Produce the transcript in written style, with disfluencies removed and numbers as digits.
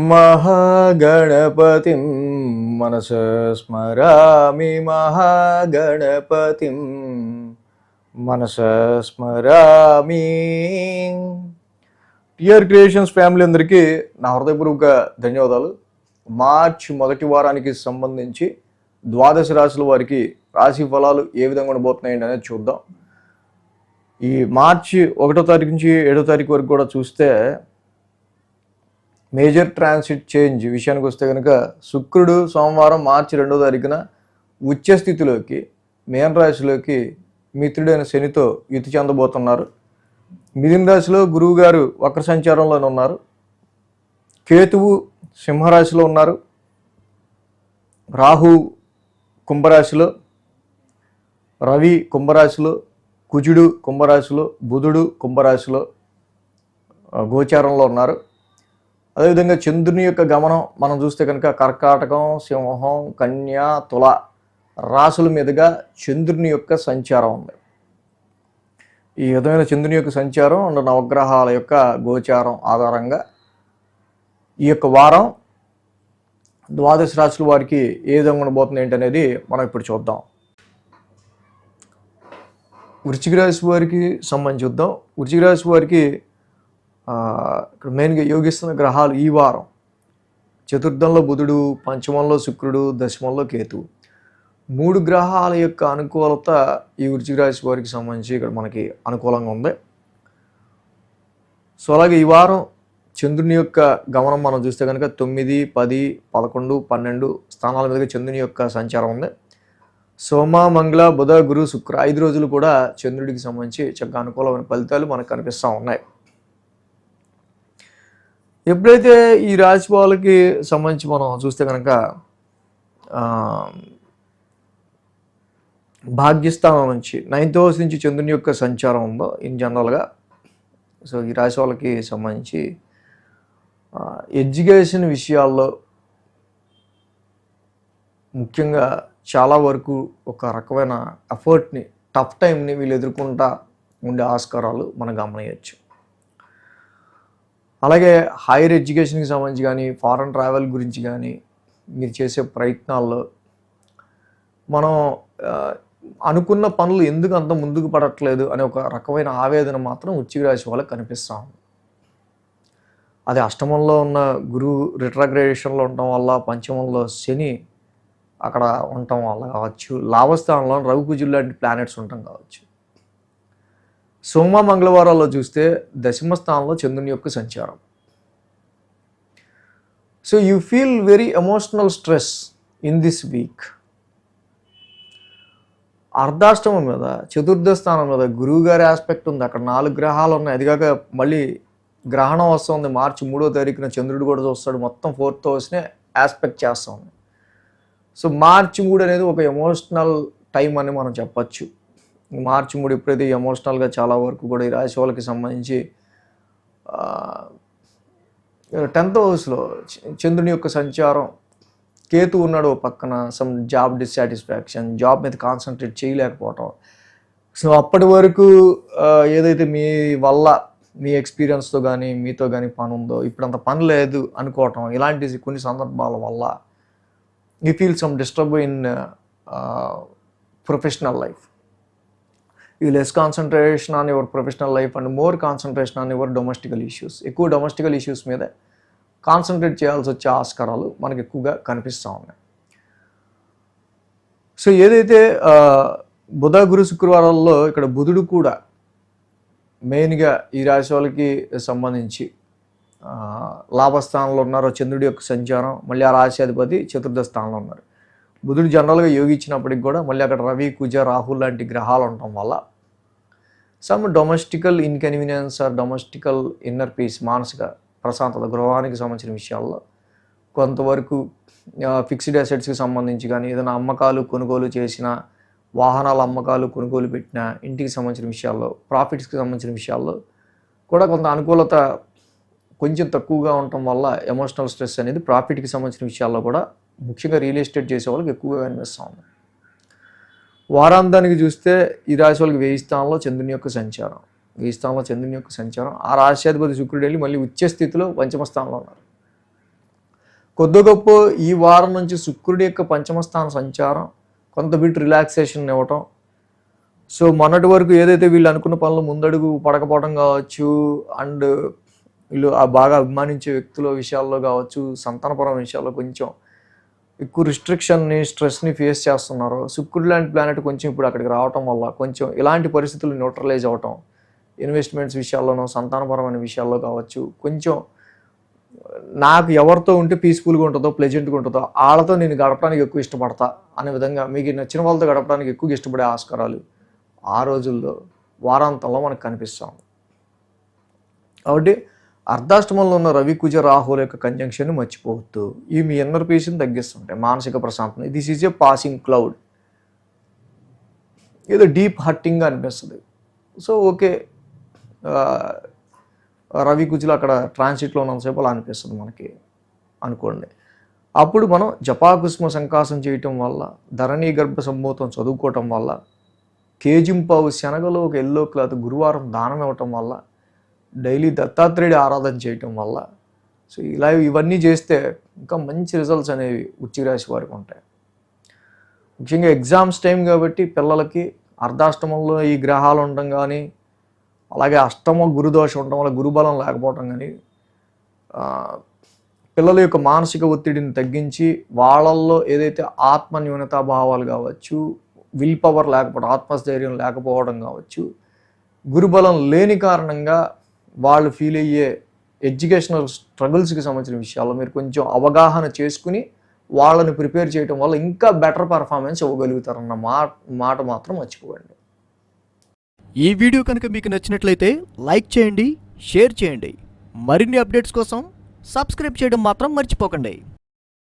మహాగణపతిం మనసా స్మరామి మహాగణపతిం మనసా స్మరామి. TR creations family అందరికీ నా హృదయపూర్వక ధన్యవాదాలు. మార్చి మొదటి వారానికి సంబంధించి ద్వాదశ రాశుల వారికి రాశి ఫలాలు ఏ విధంగా ఉండబోతున్నాయండి అనేది చూద్దాం. ఈ మార్చి 1వ తారీఖు నుంచి 7వ తారీఖు వరకు కూడా చూస్తే మేజర్ ట్రాన్సిట్ చేంజ్ విషయానికి వస్తే కనుక శుక్రుడు సోమవారం మార్చి 2వ తారీఖున ఉచ్చ స్థితిలోకి మీన రాశిలోకి మిత్రుడైన శనితో యుతి చెందబోతున్నారు. మిథున రాశిలో గురువు గారు వక్ర సంచారంలోనే ఉన్నారు. కేతువు సింహరాశిలో ఉన్నారు. రాహు కుంభరాశిలో, రవి కుంభరాశిలో, కుజుడు కుంభరాశిలో, బుధుడు కుంభరాశిలో గోచారంలో ఉన్నారు. అదేవిధంగా చంద్రుని యొక్క గమనం మనం చూస్తే కనుక కర్కాటకం, సింహం, కన్య, తుల రాశుల మీదుగా చంద్రుని యొక్క సంచారం ఉంది. ఈ విధమైన చంద్రుని యొక్క సంచారం అండ్ నవగ్రహాల యొక్క గోచారం ఆధారంగా ఈ యొక్క వారం ద్వాదశ రాశుల వారికి ఏ విధంగా ఉండబోతుంది ఏంటనేది మనం ఇప్పుడు చూద్దాం. వృశ్చిక రాశి వారికి సంబంధించి చూద్దాం. వృశ్చిక రాశి వారికి ఇక్కడ మెయిన్గా యోగిస్తున్న గ్రహాలు ఈ వారం చతుర్థంలో బుధుడు, పంచమంలో శుక్రుడు, దశమంలో కేతువు. 3 గ్రహాల యొక్క అనుకూలత ఈ వృశ్చిక రాశి వారికి సంబంధించి ఇక్కడ మనకి అనుకూలంగా ఉంది. సో అలాగే ఈ వారం చంద్రుని యొక్క గమనం మనం చూస్తే కనుక 9, 10, 11, 12 స్థానాల మీదుగా చంద్రుని యొక్క సంచారం ఉంది. సోమ, మంగళ, బుధ, గురు, శుక్ర 5 రోజులు కూడా చంద్రుడికి సంబంధించి చక్కగా అనుకూలమైన ఫలితాలు మనకు కనిపిస్తూ ఉన్నాయి. ఎప్పుడైతే ఈ రాశి వాళ్ళకి సంబంధించి మనం చూస్తే కనుక భాగ్యస్థానం నుంచి 9th హౌస్ నుంచి చంద్రుని యొక్క సంచారం ఉందో ఇన్ జనరల్గా, సో ఈ రాశి వాళ్ళకి సంబంధించి ఎడ్యుకేషన్ విషయాల్లో ముఖ్యంగా చాలా వరకు ఒక రకమైన ఎఫర్ట్ని, టఫ్ టైంని వీళ్ళు ఎదుర్కొంటా ఉండే ఆస్కారాలు మనం గమనించవచ్చు. అలాగే హైయర్ ఎడ్యుకేషన్కి సంబంధించి కానీ, ఫారెన్ ట్రావెల్ గురించి కానీ మీరు చేసే ప్రయత్నాల్లో మనం అనుకున్న పనులు ఎందుకు అంత ముందుకు పడట్లేదు అనే ఒక రకమైన ఆవేదన మాత్రం వృశ్చిక రాశి వాళ్ళకి కనిపిస్తూ ఉంది. అది అష్టమంలో ఉన్న గురువు రిట్రాగ్రేషన్లో ఉండటం వల్ల, పంచమంలో శని అక్కడ ఉండటం వల్ల కావచ్చు, లాభస్థానంలో రవి, కుజుడు లాంటి ప్లానెట్స్ ఉండటం కావచ్చు. సోమ, మంగళవారాల్లో చూస్తే దశమ స్థానంలో చంద్రుని యొక్క సంచారం. So you feel very emotional stress in this week. అర్ధాష్టమం మీద, చతుర్థ స్థానం మీద గురువు గారి ఆస్పెక్ట్ ఉంది. అక్కడ 4 గ్రహాలు ఉన్నాయి. అదిగాక మళ్ళీ గ్రహణం వస్తుంది. మార్చి 3వ తారీఖున చంద్రుడు కూడా చూస్తాడు. మొత్తం 4th హౌస్నే ఆస్పెక్ట్ చేస్తూ ఉంది. సో మార్చి 3 అనేది ఒక ఎమోషనల్ టైం అని మనం చెప్పచ్చు. మార్చి 3 ఎప్పుడైతే ఎమోషనల్గా చాలా వరకు కూడా ఈ రాశి వాళ్ళకి సంబంధించి 10th హౌస్లో చంద్రుని యొక్క సంచారం, కేతు ఉన్నాడు పక్కన, సమ్ జాబ్ డిస్సాటిస్ఫాక్షన్, జాబ్ మీద కాన్సన్ట్రేట్ చేయలేకపోవటం. సో అప్పటి వరకు ఏదైతే మీ వల్ల, మీ ఎక్స్పీరియన్స్తో కానీ మీతో కానీ పని ఉందో ఇప్పుడు అంత పని లేదు అనుకోవటం, ఇలాంటి కొన్ని సందర్భాల వల్ల you feel some disturb in professional life. You less concentration on your professional life and more concentration on your domestical issues. ఎక్కువ డొమెస్టికల్ ఇష్యూస్ మీద కాన్సన్ట్రేట్ చేయాల్సి వచ్చే ఆస్కారాలు మనకు ఎక్కువగా కనిపిస్తూ ఉన్నాయి. సో ఏదైతే బుధ, గురు, శుక్రవారాల్లో ఇక్కడ బుధుడు కూడా మెయిన్గా ఈ రాశి వాళ్ళకి సంబంధించి లాభస్థానంలో ఉన్నారో చంద్రుడి యొక్క సంచారం, మళ్ళీ ఆ రాశి అధిపతి చతుర్థ స్థానంలో ఉన్నారు. బుధుడు జనరల్గా యోగించినప్పటికి కూడా మళ్ళీ అక్కడ రవి, కుజ, రాహు లాంటి గ్రహాలు ఉండటం వల్ల some domestical inconvenience or domestical inner peace, మానసిక ప్రశాంతత, గృహానికి సంబంధించిన విషయాల్లో కొంతవరకు ఫిక్స్డ్ అసెట్స్కి సంబంధించి కానీ, ఏదైనా అమ్మకాలు కొనుగోలు చేసిన, వాహనాల అమ్మకాలు కొనుగోలు పెట్టిన, ఇంటికి సంబంధించిన విషయాల్లో, ప్రాఫిట్స్కి సంబంధించిన విషయాల్లో కూడా కొంత అనుకూలత కొంచెం తక్కువగా ఉండటం వల్ల ఎమోషనల్ స్ట్రెస్ అనేది ప్రాఫిట్కి సంబంధించిన విషయాల్లో కూడా ముఖ్యంగా రియల్ ఎస్టేట్ చేసే వాళ్ళకి ఎక్కువగా కనిపిస్తూ ఉంది. వారాంతానికి చూస్తే ఈ రాశి వాళ్ళకి 1000 స్థానంలో చంద్రుని యొక్క సంచారం. ఈ స్థానంలో చంద్రుని యొక్క సంచారం, ఆ రాశ్యాధిపతి శుక్రుడు వెళ్ళి మళ్ళీ ఉచ్చ స్థితిలో పంచమ స్థానంలో ఉన్నారు. కొద్ది గొప్ప ఈ వారం నుంచి శుక్రుడి యొక్క పంచమ స్థాన సంచారం కొంత బిట్ రిలాక్సేషన్ ఇవ్వటం. సో మొన్నటి వరకు ఏదైతే వీళ్ళు అనుకున్న పనులు ముందడుగు పడకపోవడం కావచ్చు, అండ్ వీళ్ళు బాగా అభిమానించే వ్యక్తుల విషయాల్లో కావచ్చు, సంతానపరమైన విషయాల్లో కొంచెం ఎక్కువ రిస్ట్రిక్షన్ని, స్ట్రెస్ని ఫేస్ చేస్తున్నారు. శుక్రుడు లాంటి ప్లానెట్ కొంచెం ఇప్పుడు అక్కడికి రావటం వల్ల కొంచెం ఇలాంటి పరిస్థితులు న్యూట్రలైజ్ అవ్వటం, ఇన్వెస్ట్మెంట్స్ విషయాల్లోనూ సంతానపరమైన విషయాల్లో కావచ్చు, కొంచెం నాకు ఎవరితో ఉంటే పీస్ఫుల్గా ఉంటుందో, ప్లెజెంట్గా ఉంటుందో వాళ్ళతో నేను గడపడానికి ఎక్కువ ఇష్టపడతా అనే విధంగా మీకు నచ్చిన వాళ్ళతో గడపడానికి ఎక్కువ ఇష్టపడే ఆస్కారాలు ఆ రోజుల్లో వారాంతంలో మనకు కనిపిస్తాం. కాబట్టి అర్ధాష్టమంలో ఉన్న రవి కుజ రాహుల యొక్క కంజంక్షన్ని మర్చిపోవద్దు. ఇవి మీ ఇన్నర్ పీస్ని తగ్గిస్తుంటాయి, మానసిక ప్రశాంతత. This is a passing cloud, ఏదో డీప్ హర్టింగ్ అనిపిస్తుంది. సో ఓకే, రవి కుజులు అక్కడ ట్రాన్సిట్లో ఉన్నంతసేపు అలా అనిపిస్తుంది మనకి అనుకోండి. అప్పుడు మనం జపాకుస్మ సంకాసం చేయటం వల్ల, ధరణీ గర్భ సంభూతం చదువుకోవటం వల్ల, కేజింపావు శనగలో ఒక ఎల్లో క్లాత్ గురువారం దానం ఇవ్వటం వల్ల, డైలీ దత్తాత్రేయుడి ఆరాధన చేయటం వల్ల, సో ఇలా ఇవన్నీ చేస్తే ఇంకా మంచి రిజల్ట్స్ అనేవి వృశ్చిక రాశి వారికి ఉంటాయి. ముఖ్యంగా ఎగ్జామ్స్ టైం కాబట్టి పిల్లలకి అర్ధాష్టమంలో ఈ గ్రహాలు ఉండడం కానీ, అలాగే అష్టమ గురుదోషం ఉండడం వల్ల గురుబలం లేకపోవటం కానీ, పిల్లల యొక్క మానసిక ఒత్తిడిని తగ్గించి వాళ్ళల్లో ఏదైతే ఆత్మ న్యూనతా భావాలు కావచ్చు, విల్ పవర్ లేకపోవడం, ఆత్మస్థైర్యం లేకపోవడం కావచ్చు, గురుబలం లేని కారణంగా వాళ్ళు ఫీల్ అయ్యే ఎడ్యుకేషనల్ స్ట్రగుల్స్కి సంబంధించిన విషయాల్లో మీరు కొంచెం అవగాహన చేసుకుని వాళ్ళని ప్రిపేర్ చేయడం వల్ల ఇంకా బెటర్ పర్ఫార్మెన్స్ ఇవ్వగలుగుతారన్న మాట మాత్రం మర్చిపోకండి. ఈ వీడియో కనుక మీకు నచ్చినట్లయితే లైక్ చేయండి, షేర్ చేయండి. మరిన్ని అప్డేట్స్ కోసం సబ్స్క్రైబ్ చేయడం మాత్రం మర్చిపోకండి.